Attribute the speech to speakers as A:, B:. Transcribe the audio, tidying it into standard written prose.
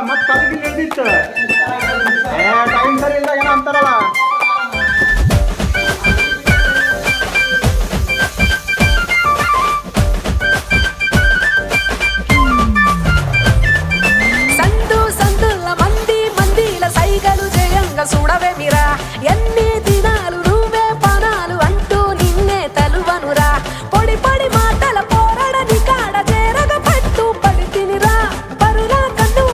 A: ಮತ್ತೆ ಕಲ್ಗಿ ನಡೆದಿತ್ತು ಟೈಮ್ ಸರಿ ಇಲ್ದಾಗ ಏನೋ ಅಂತಾರಲ್ಲ.
B: సందు సందుల మంది మందిల సైగలు జయంగా చూడవే మీరా.